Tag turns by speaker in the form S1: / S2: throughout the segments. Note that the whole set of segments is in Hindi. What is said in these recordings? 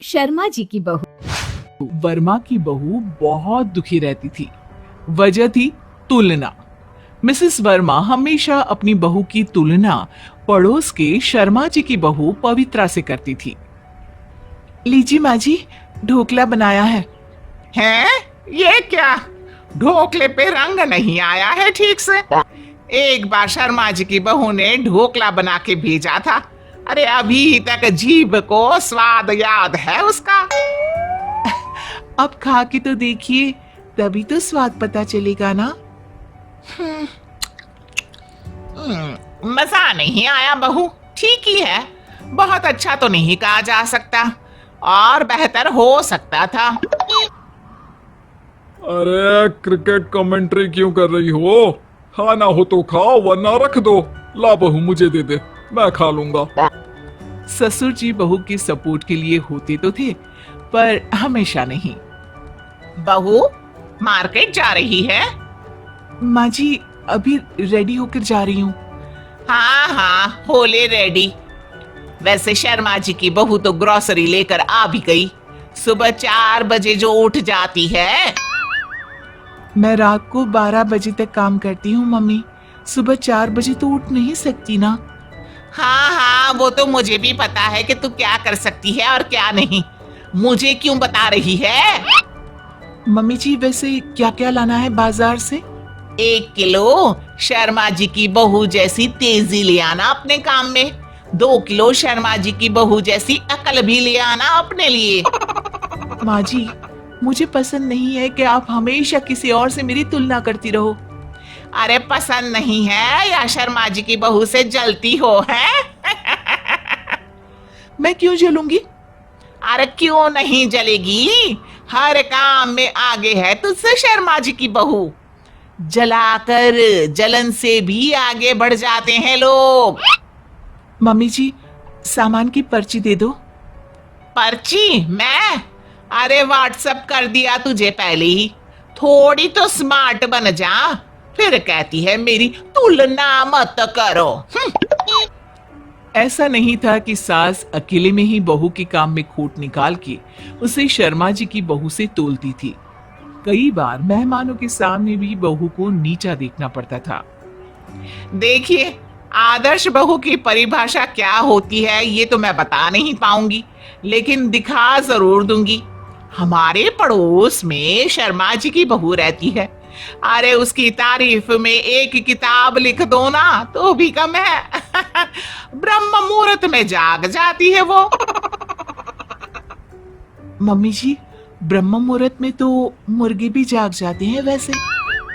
S1: शर्मा जी की बहू।
S2: वर्मा की बहू बहुत दुखी रहती थी। वजह थी तुलना। मिसेस वर्मा हमेशा अपनी बहू की तुलना पड़ोस के शर्मा जी की बहू पवित्रा से करती थी। लीजिए माँ जी, ढोकला बनाया है।
S3: हैं? ये क्या? ढोकले पे रंग नहीं आया है ठीक से। एक बार शर्मा जी की बहू ने ढोकला बना के भेजा था। अरे अभी तक जीभ को स्वाद याद है उसका।
S2: अब खा के तो देखिए, तभी तो स्वाद पता चलेगा ना।
S3: मजा नहीं आया बहू। ठीक ही है, बहुत अच्छा तो नहीं कहा जा सकता, और बेहतर हो सकता था।
S4: अरे क्रिकेट कमेंट्री क्यों कर रही हो? खाना हो तो खाओ वरना रख दो। ला बहू मुझे दे दे, मैं खा लूंगा।
S2: ससुर जी बहू के सपोर्ट के लिए होते तो थे, पर हमेशा नहीं।
S3: बहू मार्केट जा रही है?
S2: माँ जी अभी रेडी होकर जा रही हूँ।
S3: हाँ हाँ, होले रेडी। वैसे शर्मा जी की बहू तो ग्रोसरी लेकर आ भी गई। सुबह 4 बजे जो उठ जाती है।
S2: मैं रात को 12 बजे तक काम करती हूँ मम्मी, सुबह 4 बजे तो उठ नहीं सकती ना।
S3: हाँ हाँ, वो तो मुझे भी पता है कि तू क्या कर सकती है और क्या नहीं। मुझे क्यों बता रही है?
S2: मम्मी जी वैसे क्या क्या लाना है बाजार से?
S3: 1 किलो शर्मा जी की बहू जैसी तेजी ले आना अपने काम में। 2 किलो शर्मा जी की बहू जैसी अकल भी ले आना अपने लिए।
S2: माँ जी मुझे पसंद नहीं है कि आप हमेशा किसी और से मेरी तुलना करती रहो।
S3: अरे पसंद नहीं है या शर्मा जी की बहू से जलती हो है?
S2: मैं क्यों जलूंगी?
S3: अरे क्यों नहीं जलेगी? हर काम में आगे है तुझसे शर्मा जी की बहू। जलाकर जलन से भी आगे बढ़ जाते हैं लोग।
S2: मम्मी जी सामान की पर्ची दे दो।
S3: पर्ची? मैं? अरे व्हाट्सएप कर दिया तुझे पहले ही। थोड़ी तो स्मार्ट बन जा, फिर कहती है मेरी तुलना मत करो।
S2: ऐसा नहीं था कि सास अकेले में ही बहू के काम में खोट निकाल के उसे शर्मा जी की बहू से तोलती थी। कई बार मेहमानों के सामने भी बहू को नीचा देखना पड़ता था।
S3: देखिए, आदर्श बहू की परिभाषा क्या होती है ये तो मैं बता नहीं पाऊंगी, लेकिन दिखा जरूर दूंगी। हमारे पड़ोस में शर्मा जी की बहू रहती है। अरे उसकी तारीफ में एक किताब लिख दो ना तो भी कम है। ब्रह्म मुहूर्त में जाग जाती है वो।
S2: मम्मी जी ब्रह्म मुहूर्त में तो मुर्गे भी जाग जाते हैं वैसे।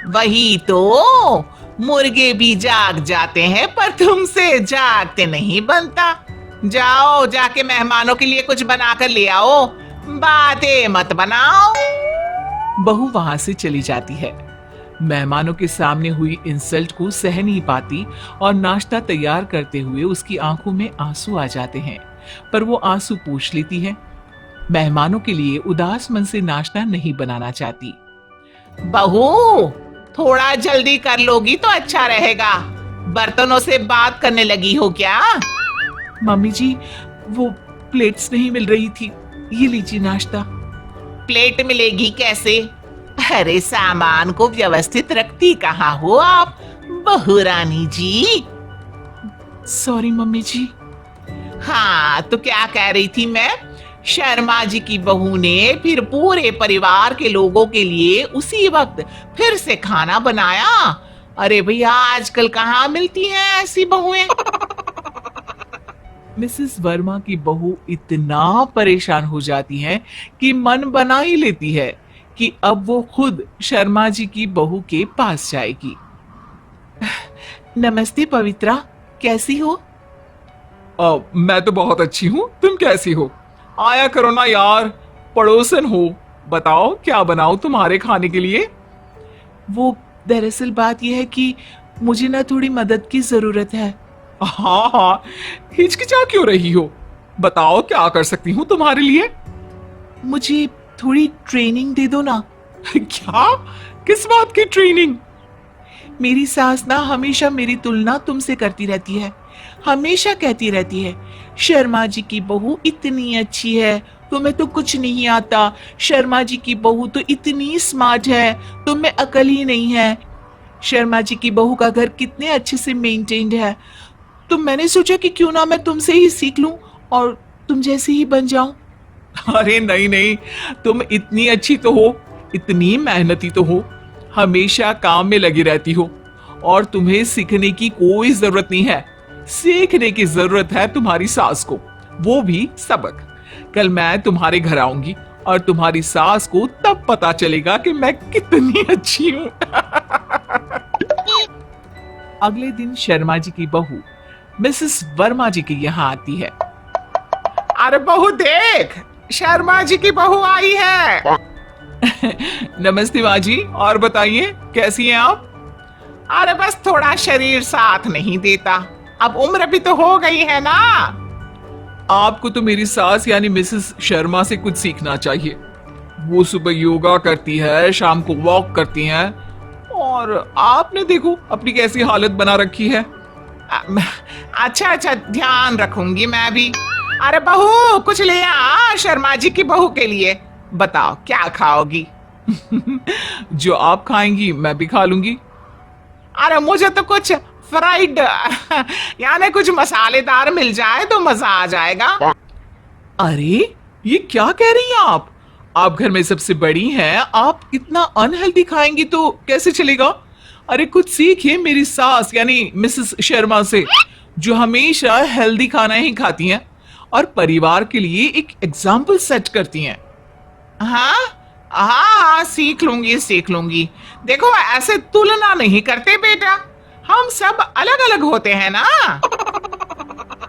S3: वही तो, मुर्गे भी जाग जाते हैं पर तुमसे जागते नहीं बनता। जाओ जाके मेहमानों के लिए कुछ बनाकर ले आओ, बातें मत बनाओ।
S2: बहू वहां से चली जाती है। मेहमानों के सामने हुई इंसल्ट को सह नहीं पाती और नाश्ता तैयार करते हुए उसकी आंखों में आंसू आ जाते हैं, पर वो आंसू पोंछ लेती है। मेहमानों के लिए उदास मन से नाश्ता नहीं बनाना चाहती।
S3: बहू थोड़ा जल्दी कर लोगी तो अच्छा रहेगा। बर्तनों से बात करने लगी हो क्या?
S2: मम्मी जी वो प्लेट्स नहीं मिल रही थी, ये लीजिए नाश्ता।
S3: प्लेट मिलेगी कैसे? अरे सामान को व्यवस्थित रखती कहाँ हो आप बहू रानी जी?
S2: सॉरी मम्मी जी।
S3: हाँ तो क्या कह रही थी मैं? शर्मा जी की बहू ने फिर पूरे परिवार के लोगों के लिए उसी वक्त फिर से खाना बनाया। अरे भैया आजकल कहाँ मिलती हैं ऐसी बहुएं।
S2: मिसेस वर्मा की बहू इतना परेशान हो जाती हैं कि मन बना ही लेती है कि अब वो खुद शर्मा जी की बहू के पास जाएगी। नमस्ते पवित्रा, कैसी हो?
S4: मैं तो बहुत अच्छी हूँ, तुम कैसी हो? आया करो ना यार, पड़ोसन हो। बताओ क्या बनाओ तुम्हारे खाने के लिए?
S2: वो दरअसल बात यह है कि मुझे ना थोड़ी मदद की जरूरत है।
S4: हाँ हाँ, हिचकिचा क्यों रही हो? बताओ क्या कर सकती हूँ तुम्हारे लिए?
S2: मुझे थोड़ी ट्रेनिंग दे दो ना।
S4: क्या? किस बात की ट्रेनिंग?
S2: मेरी सास ना हमेशा मेरी तुलना तुमसे करती रहती है।
S3: हमेशा कहती रहती है, शर्मा जी की बहू इतनी अच्छी है, तुम्हें तो कुछ नहीं आता। शर्मा जी की बहू तो इतनी स्मार्ट है, तुम में अकल ही नहीं है। शर्मा जी की बहू का घर कितने अच्छे से मेंटेन्ड है। तो मैंने सोचा कि क्यों ना मैं तुमसे ही सीख लूं और तुम जैसे ही बन जाऊं।
S4: अरे नहीं नहीं, तुम इतनी अच्छी तो हो, इतनी मेहनती तो हो, हमेशा काम में लगी रहती हो, और तुम्हें सीखने की कोई जरूरत नहीं है। सीखने की जरूरत है तुम्हारी सास को, वो भी सबक। कल मैं तुम्हारे घर आऊंगी और तुम्हारी सास को तब पता चलेगा कि मैं कितनी अच्छी हूं।
S2: अगले दिन शर्मा जी की बहू मिसेस वर्मा जी के यहाँ आती है।
S3: अरे बहू देख, शर्मा जी की बहू आई है।
S4: नमस्ते माँ जी, और बताइए कैसी हैं आप?
S3: अरे बस थोड़ा शरीर साथ नहीं देता, अब उम्र भी तो हो गई है ना।
S4: आपको तो मेरी सास यानी मिसेस शर्मा से कुछ सीखना चाहिए। वो सुबह योगा करती है, शाम को वॉक करती हैं, और आपने देखो अपनी कैसी हालत बना रखी है।
S3: अच्छा अच्छा, ध्यान रखूंगी मैं भी। अरे बहू कुछ ले आ शर्मा जी की बहू के लिए, बताओ क्या खाओगी?
S4: जो आप खाएंगी मैं भी खा लूंगी।
S3: अरे मुझे तो कुछ फ्राइड यानी कुछ मसालेदार मिल जाए तो मजा आ जाएगा।
S4: अरे ये क्या कह रही हैं आप? आप घर में सबसे बड़ी हैं, आप इतना अनहेल्दी खाएंगी तो कैसे चलेगा? अरे कुछ सीखिए मेरी सास यानी मिसेस शर्मा से, जो हमेशा हेल्दी खाना ही खाती हैं और परिवार के लिए एक एग्जाम्पल सेट करती हैं।
S3: हाँ हाँ, सीख लूंगी। देखो ऐसे तुलना नहीं करते बेटा, हम सब अलग अलग होते हैं ना।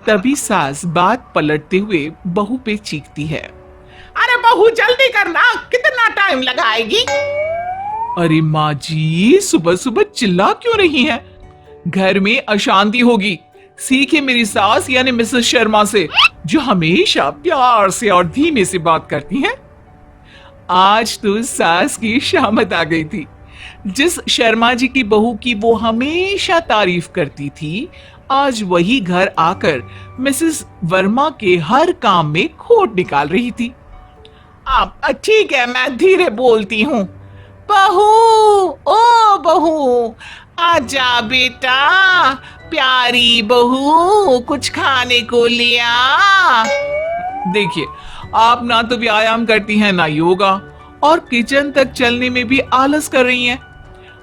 S2: तभी सास बात पलटते हुए बहू पे चीखती है।
S3: अरे बहू जल्दी करना, कितना टाइम लगाएगी?
S2: अरे माँ जी, सुबह सुबह चिल्ला क्यों रही हैं? घर में अशांति होगी। सीखे मेरी सास यानी मिसेस शर्मा से, जो हमेशा प्यार से और धीमे से बात करती हैं। आज तो सास की शामत आ गई थी। जिस शर्मा जी की बहू की वो हमेशा तारीफ करती थी, आज वही घर आकर मिसेस वर्मा के हर काम में खोट निकाल रही थी।
S3: अब ठीक है, मैं धीरे बोलती हूँ। बहू, ओ बहू, आजा बेटा, प्यारी बहू, कुछ खाने को लिया।
S2: देखिए, आप ना तो व्यायाम करती हैं ना योगा, और किचन तक चलने में भी आलस कर रही हैं।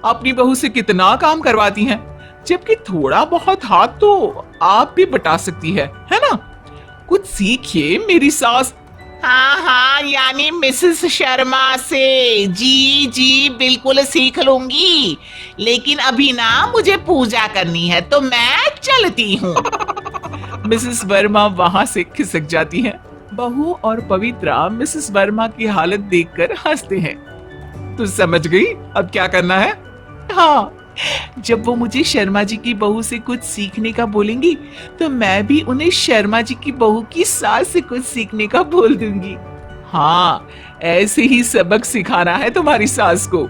S2: अपनी बहू से कितना काम करवाती हैं, जबकि थोड़ा बहुत हाथ तो आप भी बटा सकती है ना? कुछ सीखिए मेरी सास।
S3: हाँ, यानी मिसेस शर्मा से। जी बिल्कुल सीख लूंगी, लेकिन अभी ना मुझे पूजा करनी है तो मैं चलती हूँ।
S2: मिसेस वर्मा वहां से खिसक जाती हैं। बहू और पवित्रा मिसेस वर्मा की हालत देखकर हंसते हैं।
S4: तो समझ गई अब क्या करना है?
S2: हाँ, जब वो मुझे शर्मा जी की बहू से कुछ सीखने का बोलेंगी, तो मैं भी उन्हें शर्मा जी की बहू की सास से कुछ सीखने का बोल दूंगी। हाँ, ऐसे ही सबक सिखाना है तुम्हारी सास को।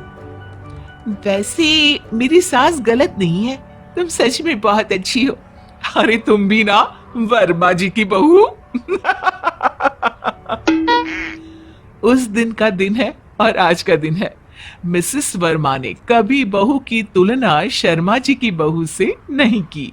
S2: वैसे मेरी सास गलत नहीं है, तुम सच में बहुत अच्छी हो।
S4: अरे तुम भी ना वर्मा जी की बहू।
S2: उस दिन का दिन है और आज का दिन है। मिसेस वर्मा ने कभी बहू की तुलना शर्मा जी की बहू से नहीं की।